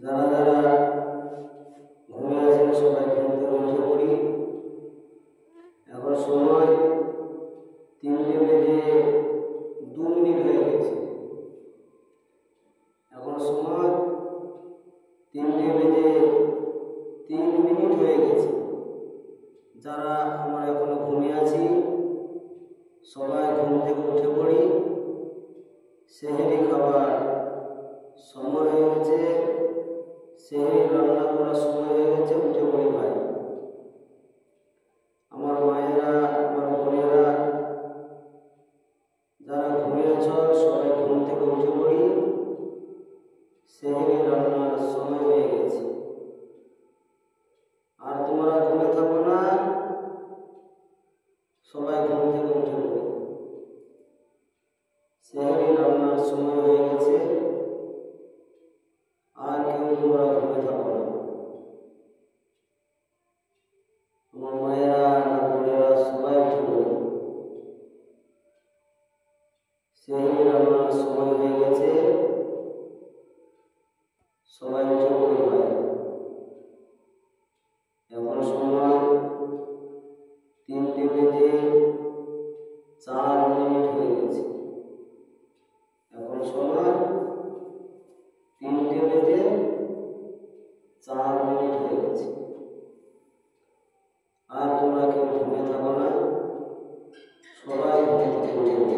যারা যারা ঘুমিয়ে আছেন সবাই ঘুম থেকে উঠে পড়ি। এখন সময় 3:02 হয়ে গেছে। এখন সময় 3:03 হয়ে গেছে। যারা আমরা এখনো ঘুমিয়ে আছি সবাই ঘুম থেকে উঠে পড়ি। সেহরি খাবার সময় হয়ে গেছে, সেহরি রান্না করার সময় হয়ে গেছে, উঠে পড়ি ভাই। আমার মায়েরা, আমার বোনেরা যারা ঘুমিয়ে আছ সবাই ঘুম থেকে উঠে পড়ি। সেহরি রান্নার সময় হয়ে গেছে। আর তোমরা ঘুমিয়ে থাকো না, সবাই ঘুম থেকে উঠে পড়ি। সেহরি রান্নার সময় হয়ে গেছে। আর কেউ তোমরা ঘুমিয়ে থাকো না। আমার মায়েরা, আমার বোনেরা সবাই উঠে পড়ি। সেহরি রান্নার সময় হয়ে গেছে, সবাই উঠে পড়ি ভাই। এখন সময় 3:04 হয়ে গেছে। এখন সময় 3:04 হয়ে গেছে। আর তোমরা কেউ ঘুমিয়ে থাকো না, সবাই ঘুম থেকে উঠে পড়ি।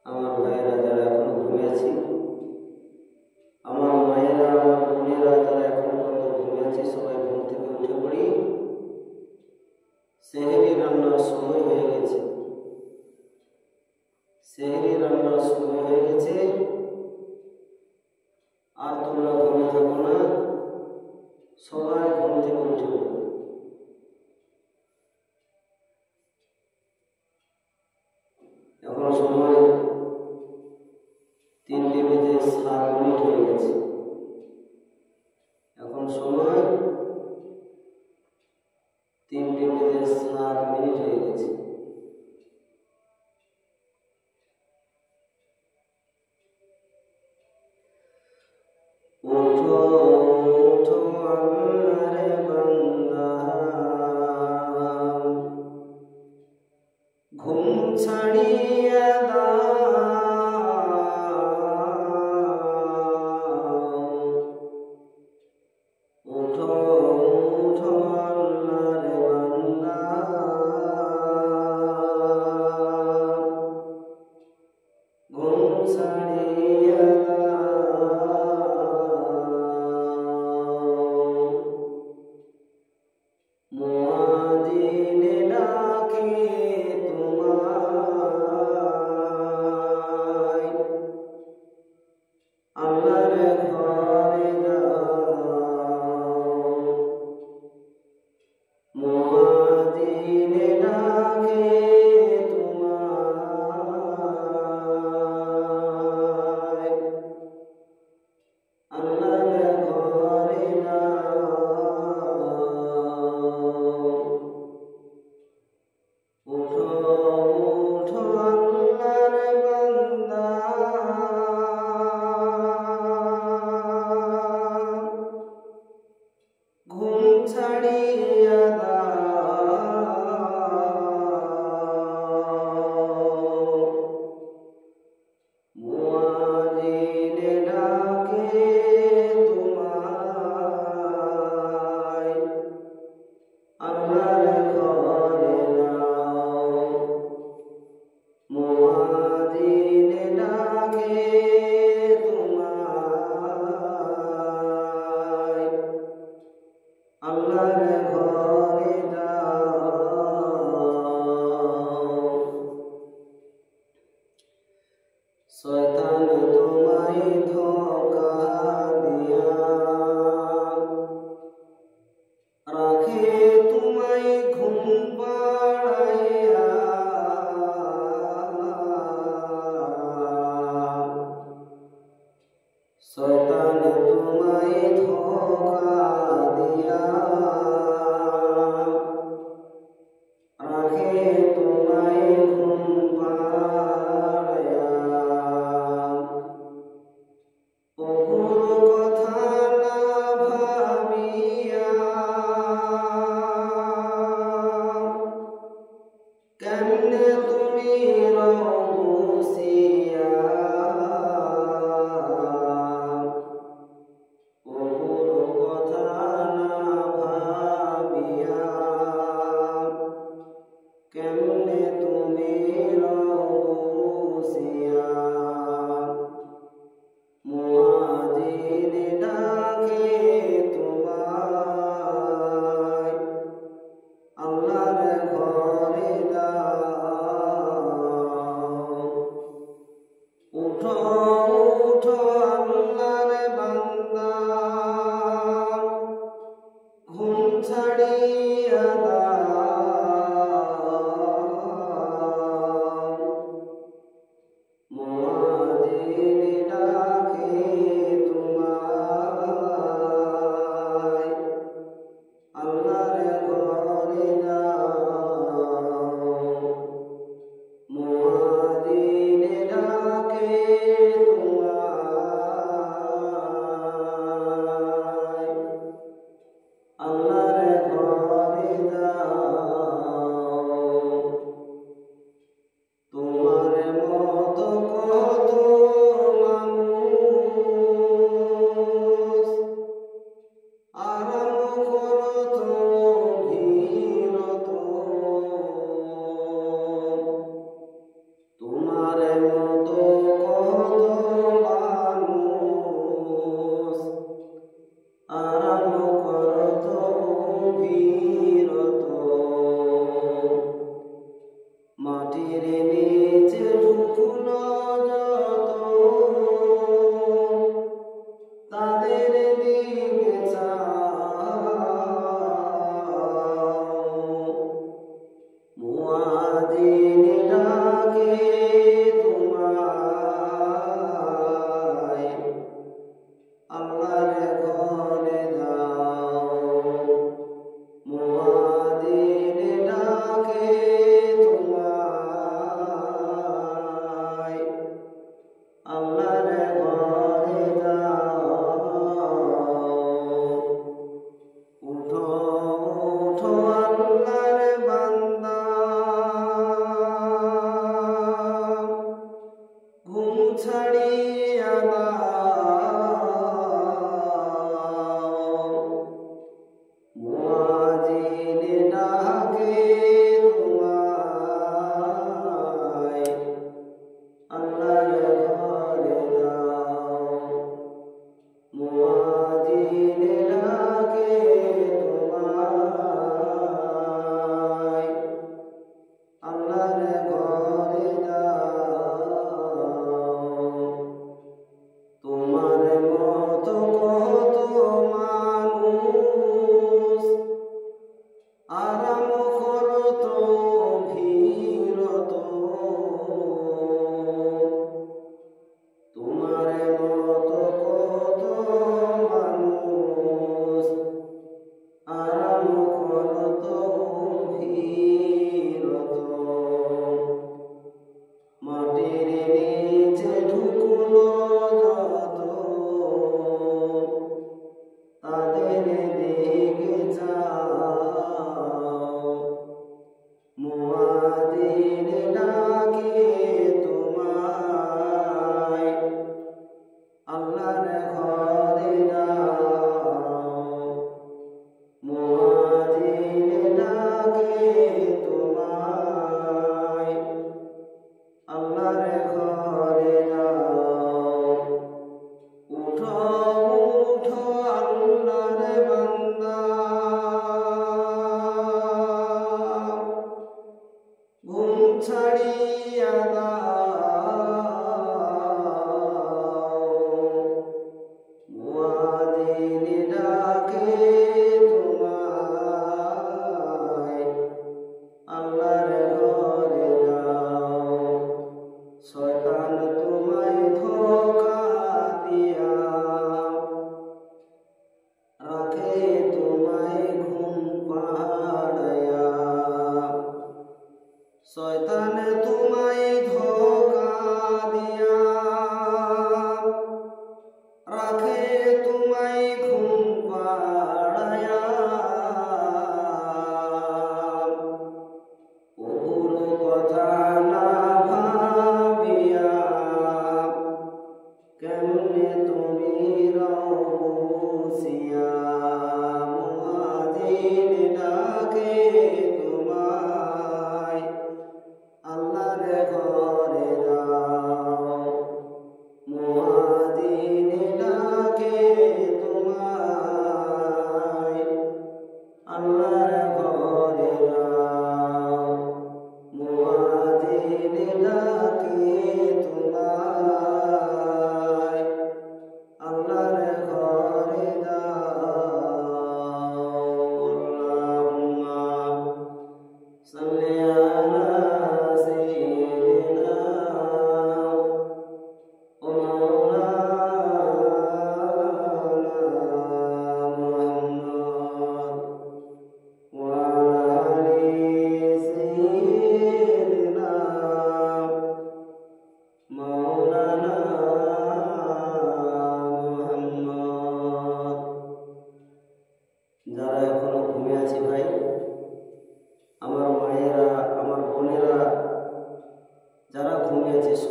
আমার ভাইয়েরা যারা এখনো ঘুমিয়ে আছি, আমার মায়েরা, আমার বোনেরা যারা এখনো পর্যন্ত ঘুমিয়ে আছি, সবাই ঘুম থেকে উঠে পড়ি। সেহরি রান্নার সময় হয়ে গেছে। সেহরি রান্নার সময় হয়ে গেছে। আর তোমরা ঘুমিয়ে থাকো না, সবাই ঘুম থেকে উঠে পড়ি। এখন সময় 3:07 হয়ে গেছে। এখন সময় 3:07 হয়ে গেছে। উঠো উঠো আল্লাহর বান্দা, ঘুম ছাড়িয়ে উঠো উঠো আল্লাহর বান্দা, কেমনে তুমি রহুসিয়া ওর কথা না ভাবিয়া কেমনে তুমি রহুসিয়া মুআজিন ডাকে তোমায় আল্লাহর ঘরে দাও উঠো উঠো আল্লাহর বান্দা ঘুম ছাড়িয়া দাও মুআজিন ডাকে তোমায় আল্লাহর ঘরে দাও মুআজিন ডাকে তোমায় আল্লাহর ঘরে দাও তোমার মতো কত মানুষ আরাম করত ভিড়ত তোমার মতো কত মানুষ আরাম করত ভিড়ত মাটির নিচে ঢুকুনো যত তাদের দিকে চাও মুআজিন ডাকে তোমায় আল্লাহর ঘরে দাও মুআজিন ডাকে তোমায় আল্লাহর ঘরে দাও উঠো উঠো আল্লাহর বান্দা ঘুম ছাড়িয়া দাও মুআজিন ডাকে তোমায় আল্লাহর ঘরে দাও মুআজিন ডাকে তোমায় আল্লাহর ঘরে দাও তোমার মতো কত মানুষ আরাম করত ভিড়ত তোমার মতো কত মানুষ আরাম করত ভিড়ত মাটির নিচে ঢুকুনো যত তাদের দিকে চাও মুআজিন ডাকে তোমায় আল্লাহর ঘরে দাও মুআজিন ডাকে তোমায় আল্লাহর ঘরে দাও উঠো উঠো আল্লাহর বান্দা ঘুম ছাড়িয়া দাও মুআজিন ডাকে তোমায় আল্লাহর ঘরে দাও শয়তান তোমায় ধোঁকা দিয়া রাখে তোমায় ঘুম পাড়ায়া শয়তান তোমায় ধোঁকা দিয়া রাখে তোমায় ঘুম পাড়ায়া প্রভুর কথা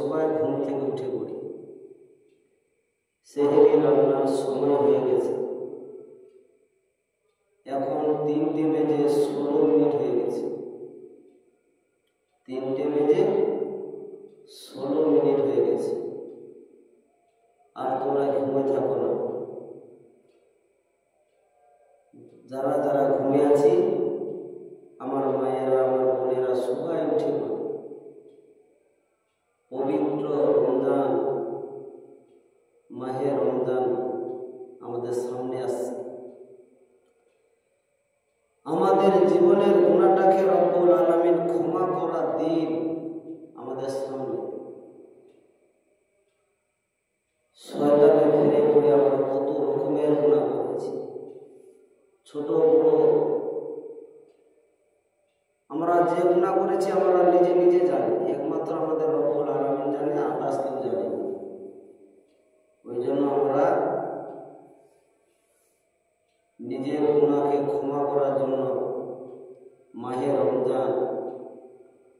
সবাই ঘুম থেকে উঠে পড়ি। সেহরি রান্নার সময় হয়ে গেছে, এখন 3:16 হয়ে গেছে। 3:16 হয়ে গেছে, আর তোমরা ঘুমিয়ে থাকো না। যারা যারা ঘুমিয়ে আছি, আমার মায়েরা, আমার বোনেরা সবাই উঠে পড়ে। পবিত্র রমজান, মাহে রমজান আমাদের সামনে আসছে। আমাদের জীবনের গুনাহটাকে রব্বুল আলামিন ক্ষমা করার দিন আমাদের সামনে। শয়তানের ফিরে পড়ে আমরা কত রকমের গুনাহ করেছি, ছোট বড়। আমরা যে গুনাহ করেছি আমরা নিজে নিজে জানি, একমাত্র আমাদের রব্বুল আলামিন জানে, আল্লাহ কেউ জানে। ওই জন্য আমরা নিজের গুনাহকে ক্ষমা করার জন্য মাহে রমজান,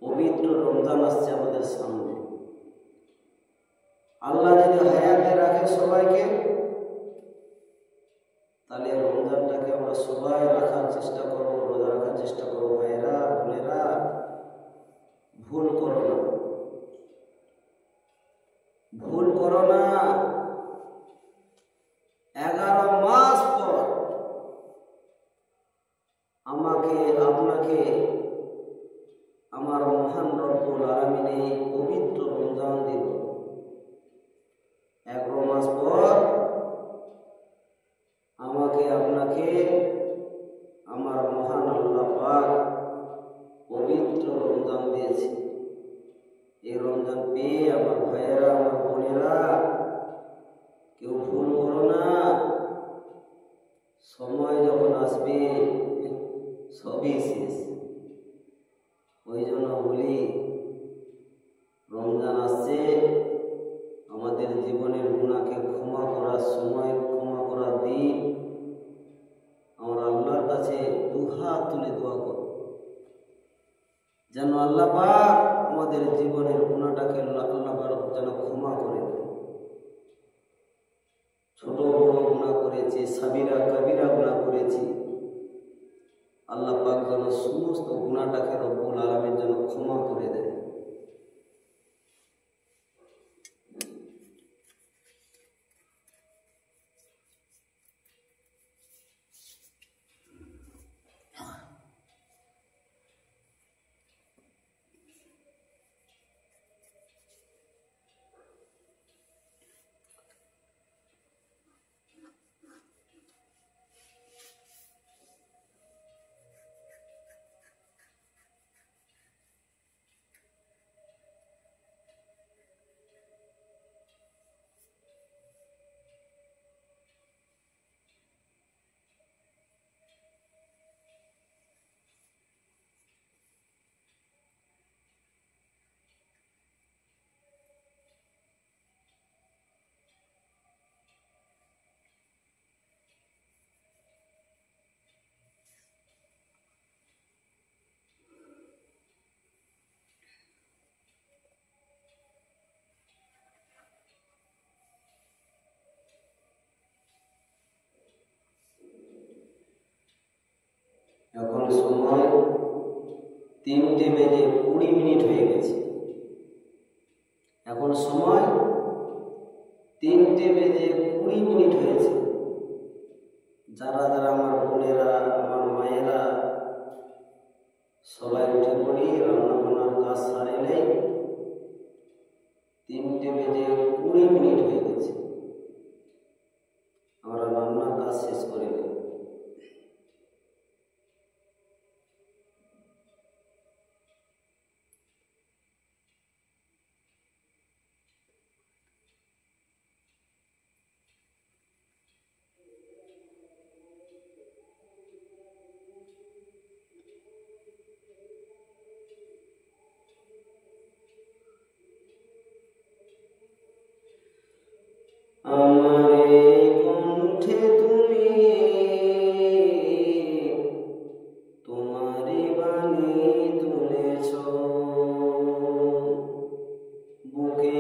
পবিত্র রমজান আসছে আমাদের সামনে। আল্লাহ যদি হায়াতে রাখে সবাইকে, তাহলে রমজানটাকে আমরা সবাই রাখার চেষ্টা করবো, রোজা রাখার চেষ্টা করবো। ভাইরা, বোনেরা, ভুল করো না, ভুল করো না। 11 মাস পর আমাকে আপনাকে আমার মহান রব্বুল আলামিন এই পবিত্র রমজান দিল। 11 মাস পর আমাকে আপনাকে আমার মহান আল্লাহ পাক পবিত্র রমজান দিয়েছে। এই রমজান পেয়ে আমার ভাইয়েরা, আমার বোনেরা, কেউ ভুল করো না। সময় যখন আসবে সবই শেষ। ওই জন্য বলি, রমজান আসছে, আমাদের জীবনের গুনাহকে ক্ষমা করার সময়, ক্ষমা করার দিন। আমরা আল্লাহর কাছে দুহাত তুলে দোয়া করব যেন আল্লাহ পাক আমাদের জীবনের গুনাহটাকে আল্লাহ পাক যেন ক্ষমা করে দেন। ছোট বড় গুনাহ করেছি, সাবিরা কাবিরা গুনাহ করেছি, আল্লাহ পাক যেন সমস্ত গুনাহটাকে রব্বুল আলামিন যেন ক্ষমা করে দেয়। এখন সময় 3:20 হয়ে গেছে। এখন সময় 3:20 হয়েছে। যারা যারা আমার বোনেরা, আমার মায়েরা সবাই উঠে পড়ি, রান্না বান্নার কাজ সারে নেই। 3:20 হয়ে গেছে, আমরা রান্নার কাজ শেষ করে নেই। আমার এই কণ্ঠে তুমি তোমারই বাণী তুলেছ, বুকে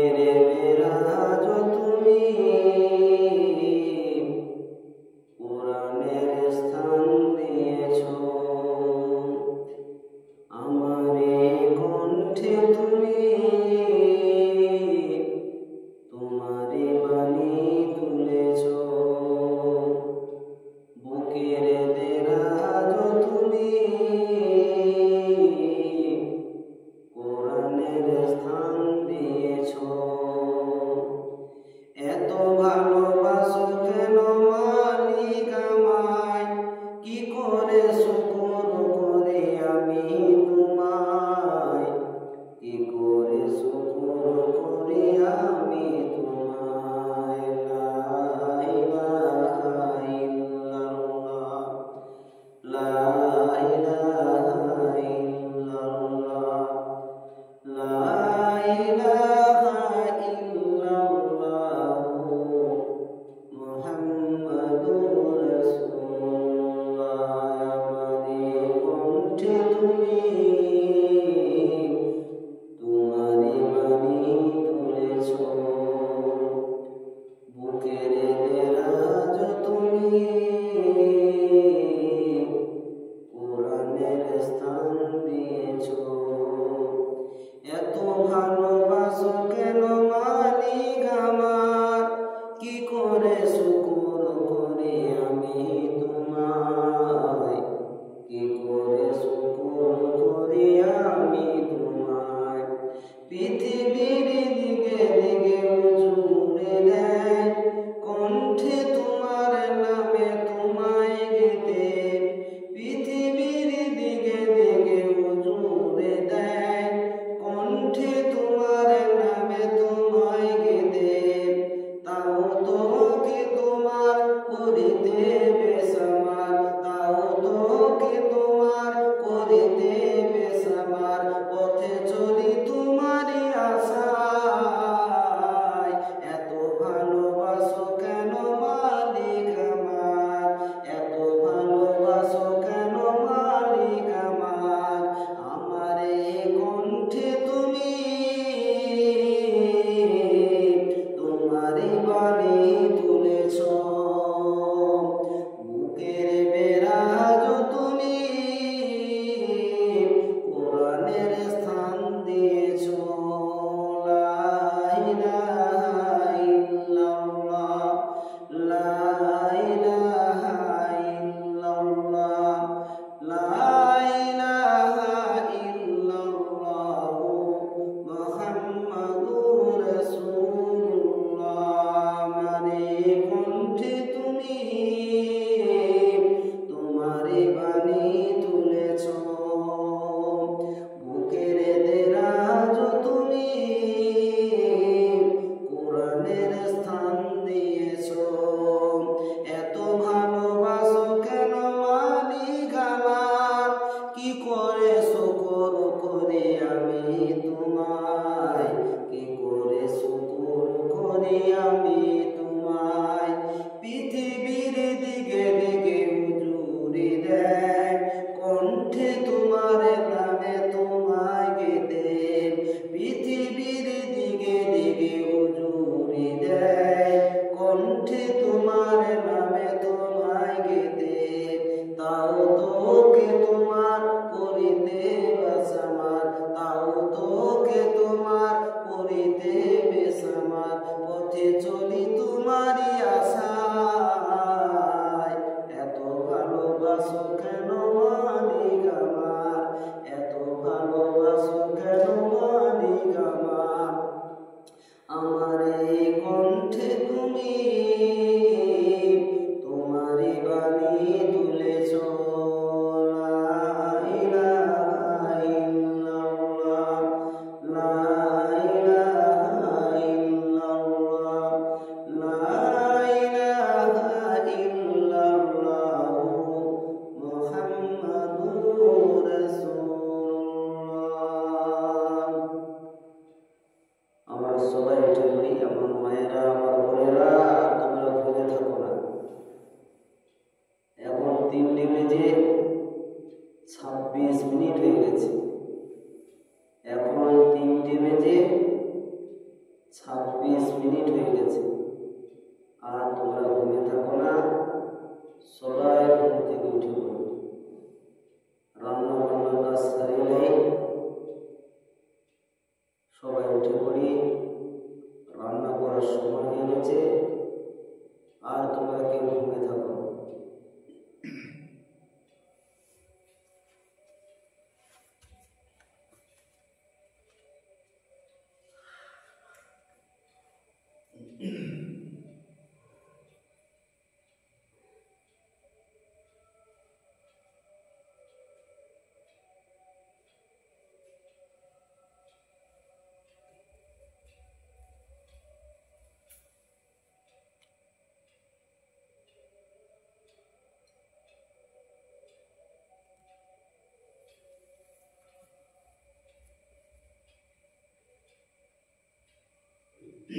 কোরআনের স্থান দিয়েছ। এত ভালোবাসো কেন মালিক আমায়, কি করে শুকর করি আমি তোমায়, কি করে শুকর করি আমি তোমায়। লা ইলাহা ইল্লাল্লাহ, লা ইলাহা ইল্লাল্লাহ, লা ইলাহা ইল্লাল্লাহ মুহাম্মাদুর রাসূলুল্লাহ। আমারে কণ্ঠে তুমি তোমারি বাণী তুলেছ, বুকের দেরাজ তুমি কোরআনের স্থান দিয়েছ। এত ভালোবাসো কেন মালিক আমার, কি করে শুকর করি আমি তোমায়, কি করে শুকর করি আমি তোমায়। পৃথিবীর দিকে দিকে উজুড়ে দেয় কণ্ঠে তোমার নামে তোমায় গেতে, পৃথিবীর দিকে দিকে উজুড়ে দেয় কণ্ঠে তোমার নামে তোমায় গেতে। তাও তোকে তোমার করিতে বেসামার, তাও তোকে তোমার করিতে বেসামার, পথে চলি তোমারই আশায়। এত ভালোবাসো কেন মালিক আমার, এত ভালোবাসো কেন মালিক আমার। আমারে কণ্ঠে তুমি তোমারি বাণী তুলেছ, বুকের বেরাজ তুমি কোরআনের স্থান দিয়েছ। লা ইলাহা ইল্লাল্লাহ, লা ইলাহা ইল্লাল্লাহ, লা ইলাহা ইল্লাল্লাহ মুহাম্মাদুর রাসূলুল্লাহ। আমারে কণ্ঠে তুমি তোমারি বাণী তুলেছ, বুকের দেরাজ তুমি কোরআনের স্থান দিয়েছ। এত ভালোবাসো কেন মালিক আমার, কি করে শুকর করি আমি তোমায়, কি করে শুকর করি আমি তোমায়। পৃথিবীর দিকে দিকে উজুড়ে দেয় কণ্ঠে তোমার নামে তোমায় গেতে, পৃথিবীর দিকে দিকে উজুড়ে দেয় কণ্ঠে তোমার নামে তোমায় গেতে। তাও তোকে তোমার করিতে বেসামার, তাও তোকে তোমার করিতে বেসামার, পথে চলি তোমারই আশায়। এত ভালোবাসো কেন মালিক আমার, এত ভালোবাসো কেন মালিক আমার। আমারে কণ্ঠে তুমি তোমারি বাণী তুলেছ। লা ইলাহা ইল্লাল্লাহ, লা ইলাহা ইল্লাল্লাহ, লা ইলাহা ইল্লাল্লাহ মুহাম্মাদুর রাসূলুল্লাহ। আমার সবাই উঠে পড়ি, আমার মায়েরা, আমার বোনেরা, তোমরা ঘুরে থাকো না। এখন 3টে বেজে 26 মিনিট হয়ে গেছে, এখন 3টে বেজে 26 মিনিট হয়ে গেছে। আর তোমরা ঘুমিয়ে থাকো না, সবাই ঘুম থেকে উঠে পড়ো। রান্না বান্নার কাজ সারিলে সবাই উঠে পড়ি, রান্না করার সময় হয়ে গেছে। আর তোমরা কেউ ঘুমিয়ে থাকো। সবাই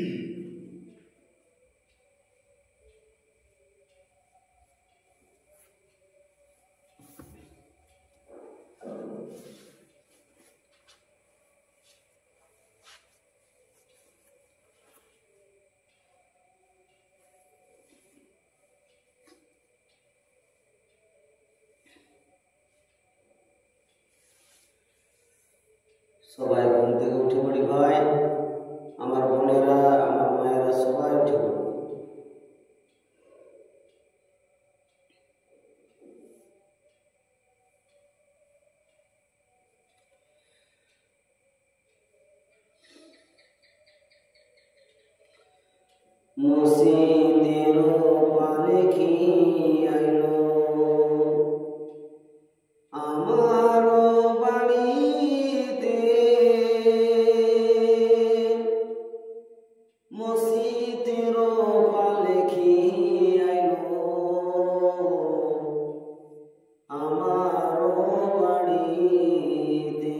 ঘুম থেকে উঠে পড়ি ভাই, আমার বোনেরা, আমার মায়েরা সবাই উঠে পড়ি। মসজিদের পালকি আইলো আমার বাড়িতে, মসজিদের পালকি আইলো আমার বাড়িতে,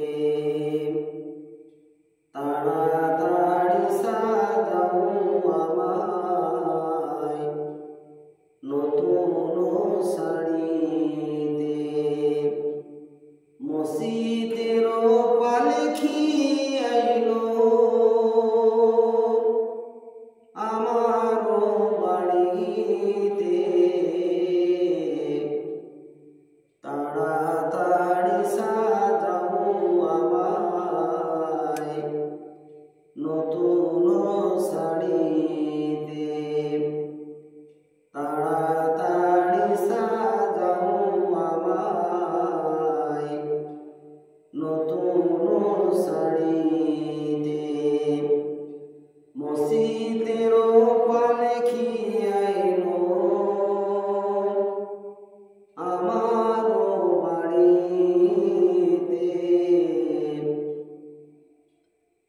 তাড়াতাড়ি সাজাও আমায় নতুন শাড়িতে। মসজিদের পালকি আইলো আমার বাড়িতে, তাড়াতাড়ি সাজাও আমায় নতুন শাড়িতে, তাড়াতাড়ি সাজাও আমায় নতুন শাড়িতে। মসজিদের পালকি আইলো আমার বাড়িতে,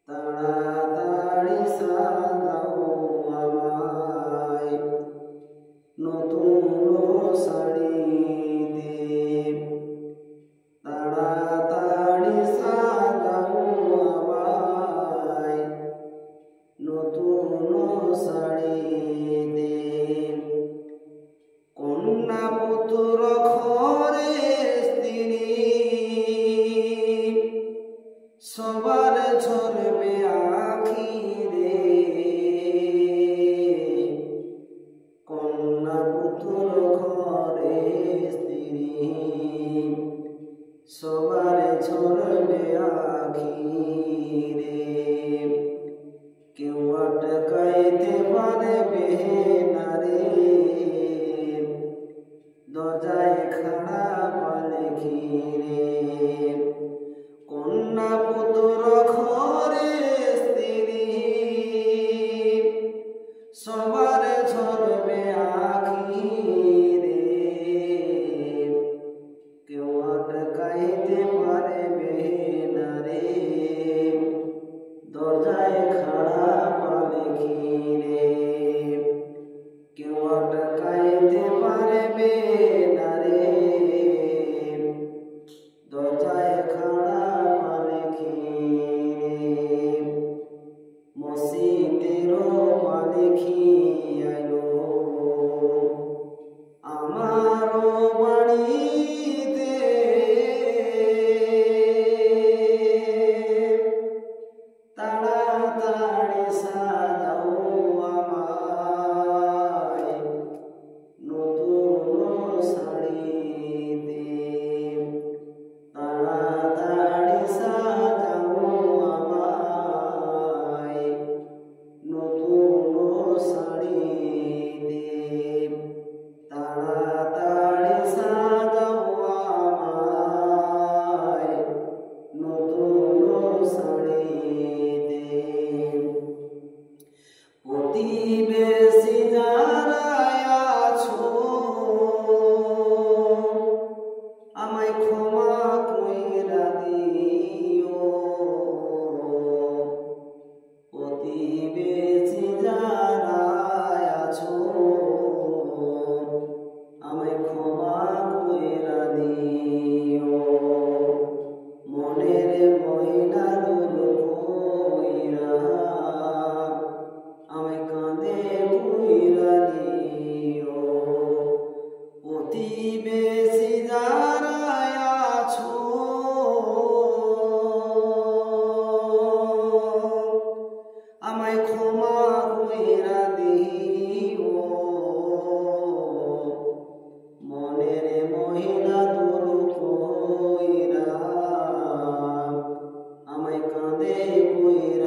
তাড়াতাড়ি সাজাও আমায় নতুন শাড়িতে, তাড়াতাড়ি সাজাও আমায় নতুন শাড়িতে। কন্যা পুত্র ঘরে স্ত্রী সবার ঝরবে আখিরে, কন্যা পুত্র ঘরে স্ত্রী সবার ঝরবে আখিরে, কেউ আটকাইতে পারবে না রে, দরজায় খাড়া পালকি রে। কন্যা পুত্র ঘরে স্ত্রী সবার ঝরবে আখিরে, কেউ আটকাইতে পারবে না রে, দরজায় খাড়া পালকি রে, কেউ আটকাইতে পারবে না রে, দরজায় খাড়া পালকি রে। মসজিদের পালকি আইলো আমার বাড়িতে, তাড়াতাড়ি সাজাও আমায় নতুন শাড়িতে, তাড়াতাড়ি সাজাও আমায় নতুন শাড়িতে, তাড়াতাড়ি সাজাও আমায় নতুন শাড়িতে। প্রতিবেশ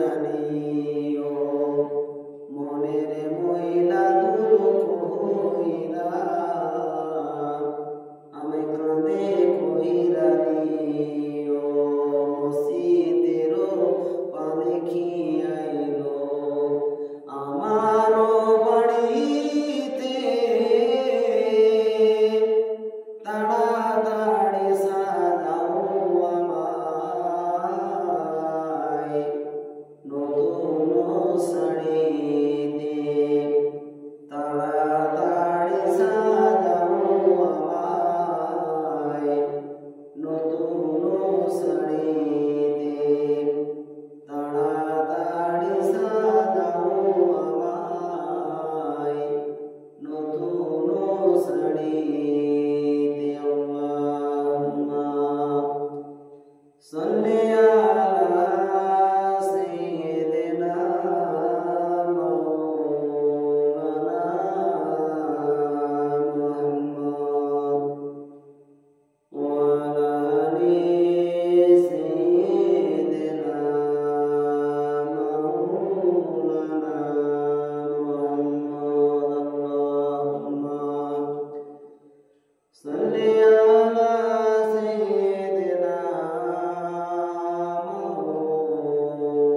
জানিও মনের ময়লা দূর কইরা আমি কাঁদে কইরা নিও মসজিদের পানে খিয়াইলো আমার বাড়িতে তাড়াতাড়ি সাজাও আমায় নতুন শাড়ি দিয়ে তাড়াতাড়ি সাজাও আমায় নতুন শাড়ি দিয়ে তাড়াতাড়ি সাজাও আমায় নতুন শাড়ি দিয়ে আল্লাহুম্মা সাল্লি আলা সাইয়্যিদিনা মাওলানা মুহাম্মদ ওয়া আলা আলি সাইয়্যিদিনা মাওলানা মুহাম্মদ আল্লাহুম্মা সাল্লি আলা সাইয়্যিদিনা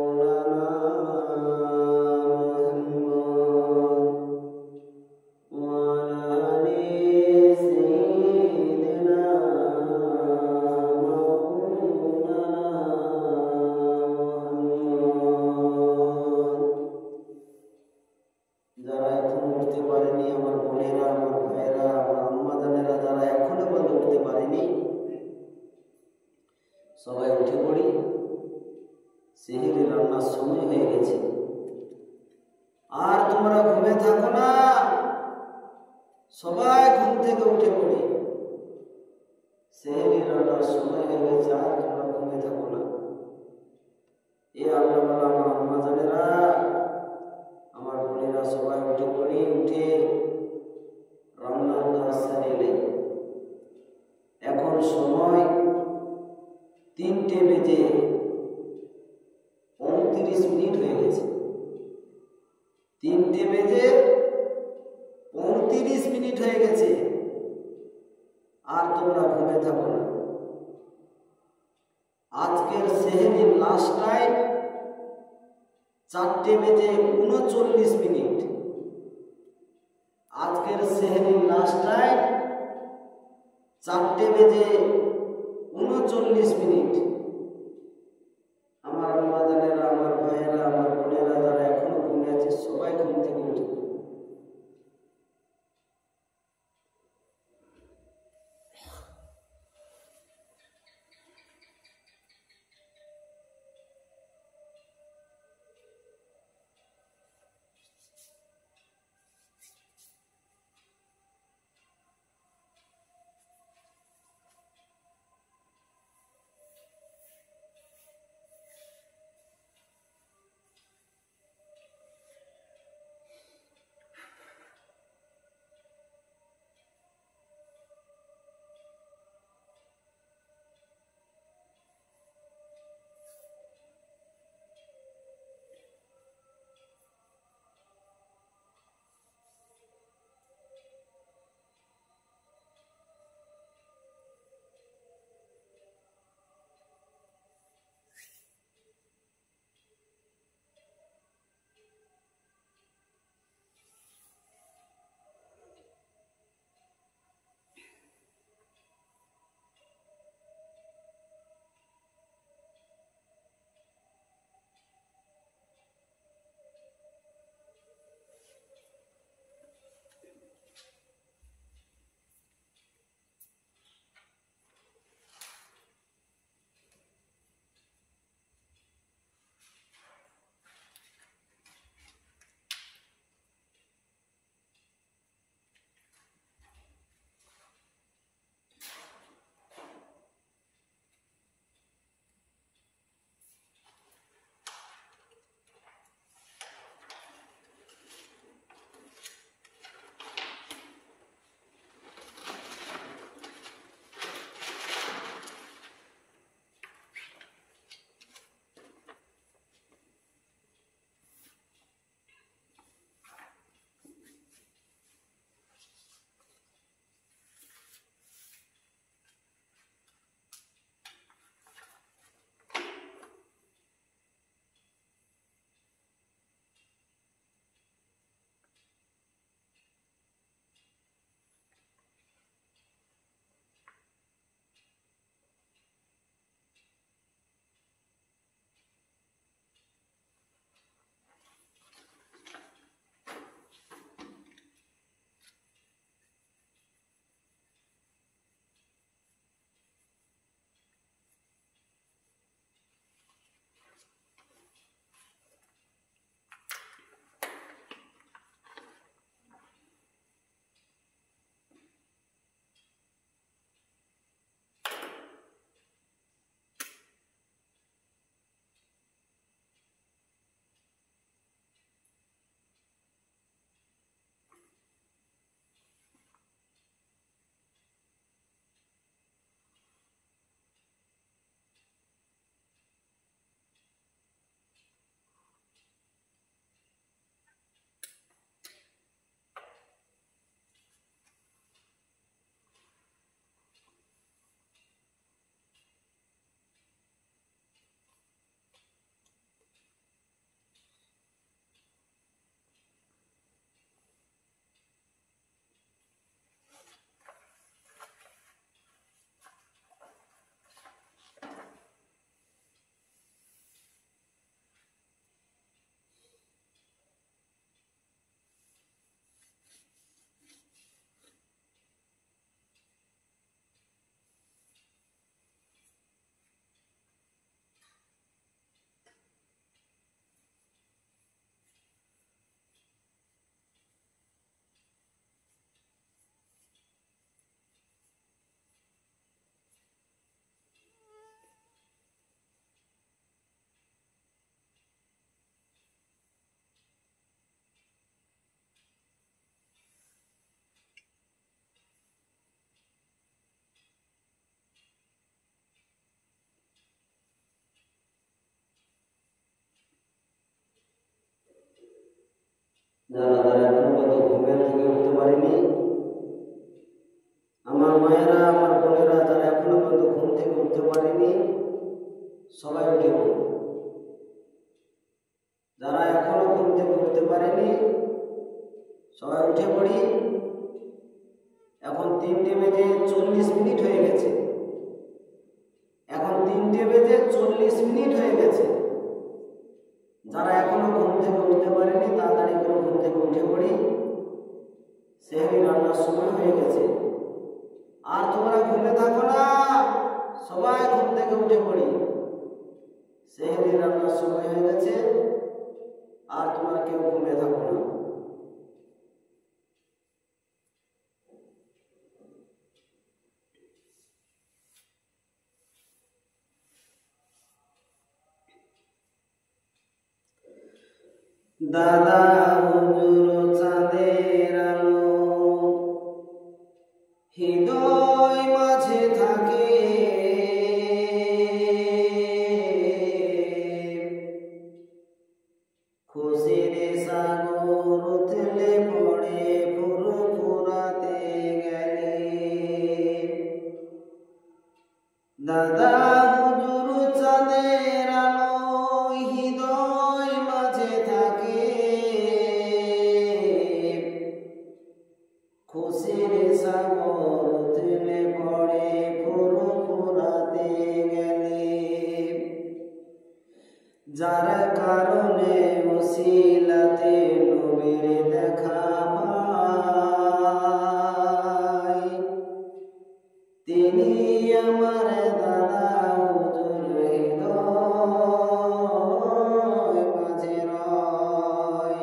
মাওলানা মুহাম্মদ ওয়া আলা আলি সাইয়্যিদিনা মাওলানা মুহাম্মদ। যারা এখন উঠতে পারেনি আমার বোনেরা আমার ভাইয়েরা আমার আম্মাজানেরা যারা এখনো পর্যন্ত উঠতে পারেনি সবাই উঠে পড়ি সেহরি রান্নার সময় হয়ে গেছে আর তোমরা ঘুমে থাকো না সবাই ঘুম থেকে উঠে পড়ি সেহরি রান্নার সময় হয়ে গেছে আর তোমরা ঘুমে থাকো না এ আল্লাহ আমার আম্মাজানেরা আমার বোনেরা সবাই উঠে পড়ি উঠে রান্নার কাজ সারিলে এখন সময় 3:29 হয়ে গেছে 3:35 হয়ে গেছে আর তোমরা ঘুমে থাকো না আজকের সেহরির লাস্ট টাইম 4:39 আজকের সেহরির লাস্ট টাইম 4:39 আমার আম্মাজানেরা আমার ভাইয়েরা আমার বোনেরা যারা এখনো ঘুমিয়ে আছে সবাই ঘুম থেকে উঠে যারা এখনো পর্যন্ত ঘুমের থেকে উঠতে পারেনি, আমার মায়েরা, আমার বোনেরা যারা এখনো পর্যন্ত ঘুম থেকে উঠতে পারেনি, সবাই উঠে পড়ি। যারা এখনো ঘুম থেকে উঠতে পারেনি সবাই উঠে পড়ি। এখন 3:40 হয়ে গেছে। এখন 3:40 হয়ে গেছে। যারা এখনো ঘুম থেকে উঠতে পারেনি তাড়াতাড়ি করে ঘুম থেকে উঠে পড়ি। সেহরি রান্নার সময় হয়ে গেছে। আর তোমরা ঘুমে থাকো না, সবাই ঘুম থেকে উঠে পড়ি। সেহরি রান্নার সময় হয়ে গেছে, আর তোমরা কেউ ঘুমে থাকো না। দাদা হুজুর চাঁদের আলো হৃদয় মাঝে থাকে, খুশির সাগর উথলে পড়ে ফুরফুরাতে গেলে। দাদা হুজুর চাঁদের আলো হৃদয় মাঝে থাকে, খুশির সাগর উথলে পড়ে ফুরফুরাতে গেলে। যার কারণে ওসিলাতে নবীর দেখা পাই, তিনি আমার দাদা হুজুর হৃদয় মাঝে রয়।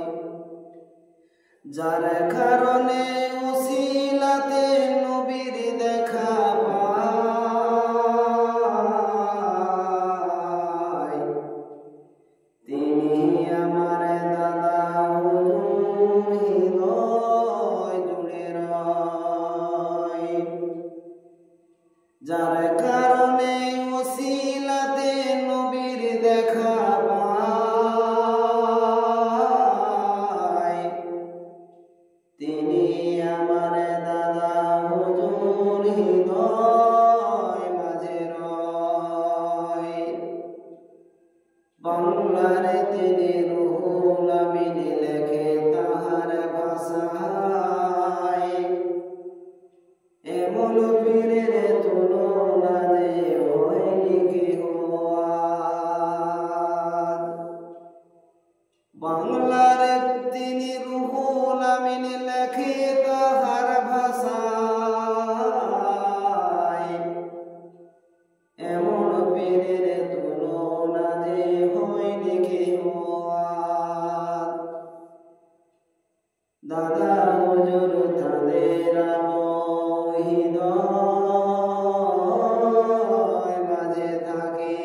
যার কারণে ওসিলাতে নবীর দেখা পাই, তিনি আমার দাদা হুজুর হৃদয় জুড়ে রয়। যার কারণে ওসিলাতে নবীর দেখা পাই, তিনি আমার দাদা হুজুর হৃদয় মাঝে রয়। বাংলার তিনি রুহুল আমিন লেখে তাহার ভাষায়, এমন পীরের তুলনা যে হয়নি কেহ আজ। বাংলার তিনি রুহুল আমিন লেখে তাহার ভাষায়, এমন পীরের তুলনা যে হয়নি কেহ আজ। দাদা হুজুর চাঁদের আলো হৃদয় মাঝে থাকে,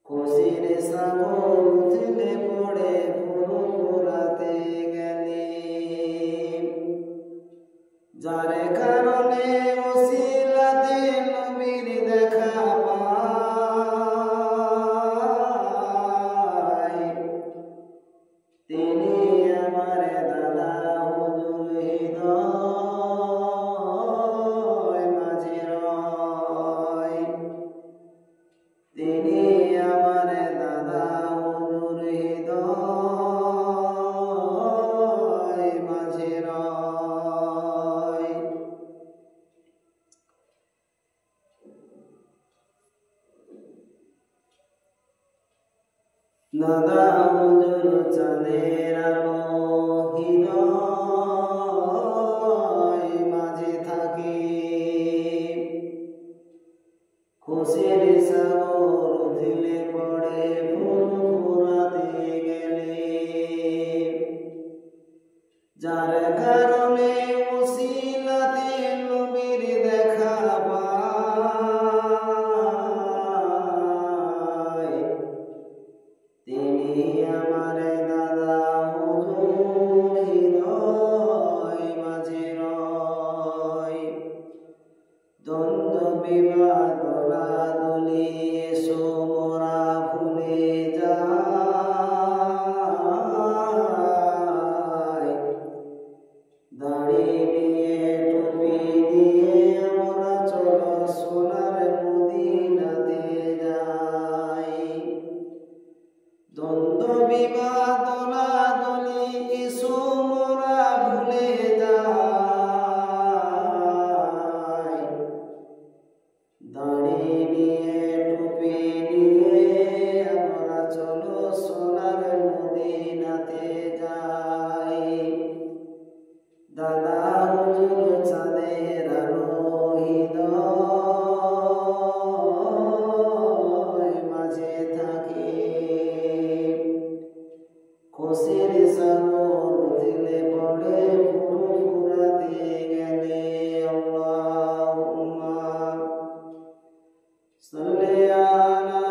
খুশির সাগর উথলে পড়ে ফুরফুরাতে গেলে। যার কারণে ওসিলাতে নবীর দেখা পাই, তিনি আমার দাদা হুজুর হৃদয় মাঝে রয়। তিনি আমার দাদা হুজুর হৃদয় মাঝে রয়। দাদা হুজুর চাঁদের আলো হৃদয় মাঝে থাকে, খুশির সাগর উথলে পড়ে ফুরফুরাতে গেলে। যার কারণে ওসিলাতে নবীর দেখা পাই, তিনি আমার দাদা হুজুর হৃদয় মাঝে রয়। দ্বন্দ্ব বিবাদ দলাদলি এসো মোরা ভুলে যাই, বিবাহ দলাদলি এসো মোরা ভুলে যাই, দাড়ি নিয়ে টুপি নিয়ে আমরা চলো সোনার মদিনাতে যাই। দাদা হুজুর চাঁদের আলো হৃদয় মাঝে থাকে, খুশির সাগর দিলে পড়ে ফুরফুরাতে গেলে। আল্লাহুম্মা সাল্লি আলা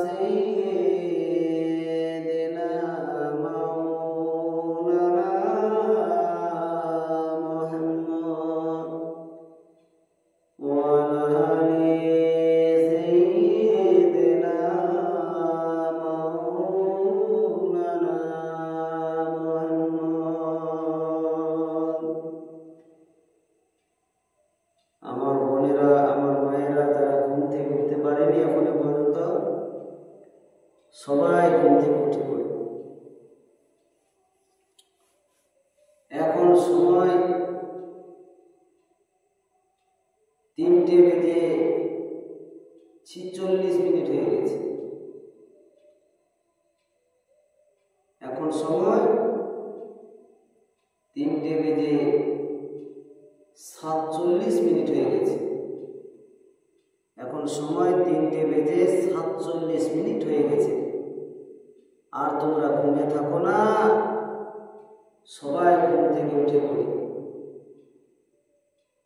সাইয়্যিদিনা মাওলানা মুহাম্মদ ওয়া আলা আলি সাইয়্যিদিনা মাওলানা মুহাম্মদ। আমার বোনেরা, আমার মায়েরা যারা ঘুম থেকে উঠতে পারেনি এখনো পর্যন্ত, সবাই ঘুম থেকে উঠে পড়ে। এখন সময় 3:46 হয়ে গেছে। এখন সময় 3:47 হয়ে গেছে। এখন সময় 3:47 হয়ে গেছে। আর তোমরা ঘুমিয়ে থাকো না, সবাই ঘুম থেকে উঠে পড়ি।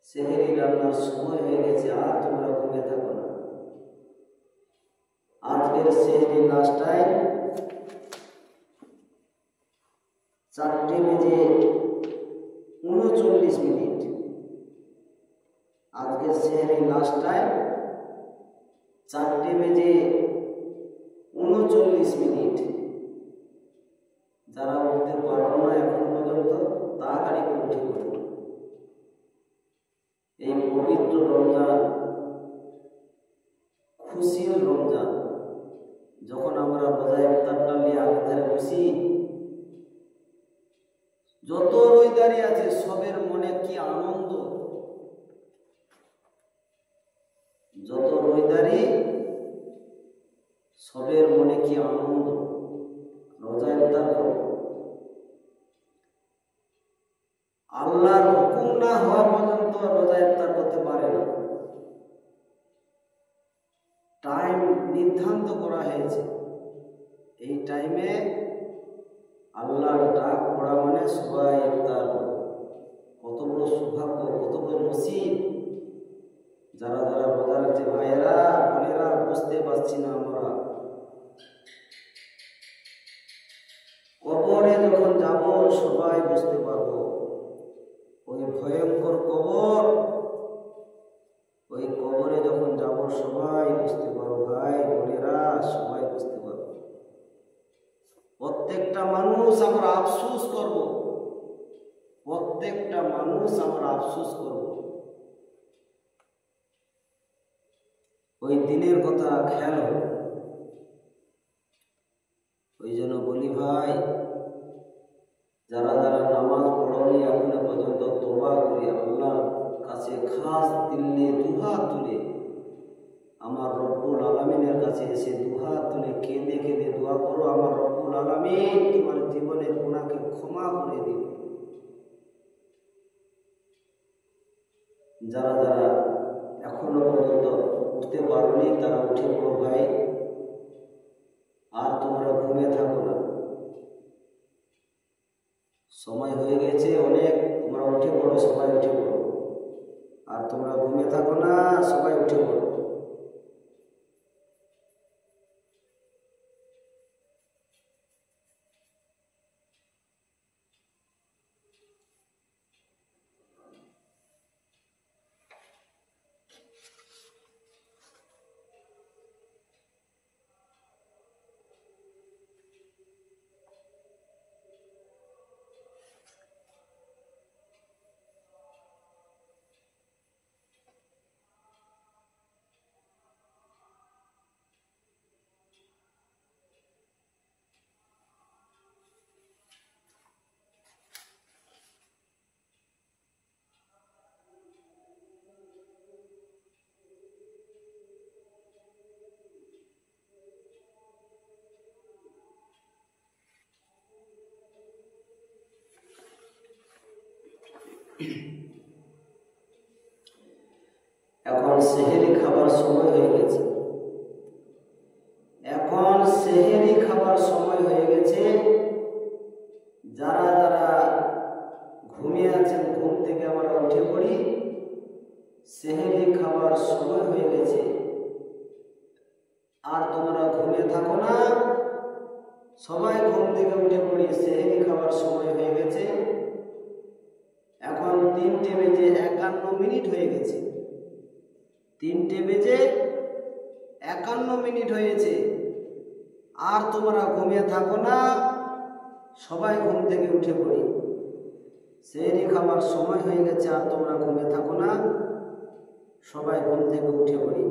সেহরি রান্নার সময় হয়ে গেছে, আর তোমরা ঘুমিয়ে থাকো না। আজকের সেহরি নাস্তায় 4:39। আজকের সেহরি নাস্তায় 4:39। যারা উঠতে পারো না এখন পর্যন্ত, তাড়াতাড়ি করে উঠে পড়ো। এই পবিত্র রমজান, খুশির রমজান, যখন আমরা রোজা ইফতারটা নিয়ে আগে ধারে বসি, যত রোজাদারি আছে সবের মনে কি আনন্দ। যত রোজাদারি সবের মনে কি আনন্দ। রোজা ইফতার করো। আল্লাহর হুকুম না হওয়া পর্যন্ত রোজা ইফতার করতে পারে না। টাইম নির্ধারিত করা হয়েছে, এই টাইমে আল্লাহর ডাক পড়া মানে সবাই ইফতার করো। কত বড় সৌভাগ্য, কত বড় নসিব। যারা যারা রোজা রাখছে ভাইয়েরা, বোনেরা, বুঝতে পারছি না আমরা। কবরে যখন যাব সবাই বুঝতে পারবো। ওই ভয়ঙ্কর কবর, ওই কবরে যখন যাব সবাই বুঝতে পারবো। ভাই বোনেরা, সবাই বুঝতে পারবো। প্রত্যেকটা মানুষ আমরা আফসোস করব। প্রত্যেকটা মানুষ আমরা আফসোস করব। ওই দিনের কথা খেয়াল হবে। ওই জন্য বলি ভাই, যারা যারা নামাজ পড়নি এখনো পর্যন্ত, তওবা করে আল্লাহর কাছে খাস দিলে দুহাত তুলে, আমার রব্বুল আলামিনের কাছে এসে দুহাত তুলে কেঁদে কেঁদে দোয়া করো, আমার রব্বুল আলামিন তোমার জীবনের গুনাহকে ক্ষমা করে দিবে। যারা যারা এখনো পর্যন্ত উঠতে পারোনি তারা উঠে পড়ো ভাই। আর তোমরা ঘুমিয়ে থাকো না, সময় হয়ে গেছে অনেক। তোমরা উঠে পড়ো, সবাই উঠে পড়ো। আর তোমরা ঘুমিয়ে থাকো না, সবাই উঠে পড়ো। এখন সেহেরি খাবার সময় হয়ে গেছে। এখন সেহেরি খাবার সময় হয়ে গেছে। যারা যারা ঘুমিয়ে আছেন ঘুম থেকে আমরা উঠে পড়ি। সেহেরি খাবার সময় হয়ে গেছে, আর তোমরা ঘুমিয়ে থাকো না, সবাই ঘুম থেকে উঠে পড়ি। সেহেরি খাবার সময় হয়ে গেছে। এখন 3টে বেজে 51 মিনিট হয়ে গেছে। 3টে বেজে 51 মিনিট হয়েছে, আর তোমরা ঘুমিয়ে থাকো না, সবাই ঘুম থেকে উঠে পড়ি। সেহেরি খাবার সময় হয়ে গেছে, আর তোমরা ঘুমিয়ে থাকো না, সবাই ঘুম থেকে উঠে পড়ি।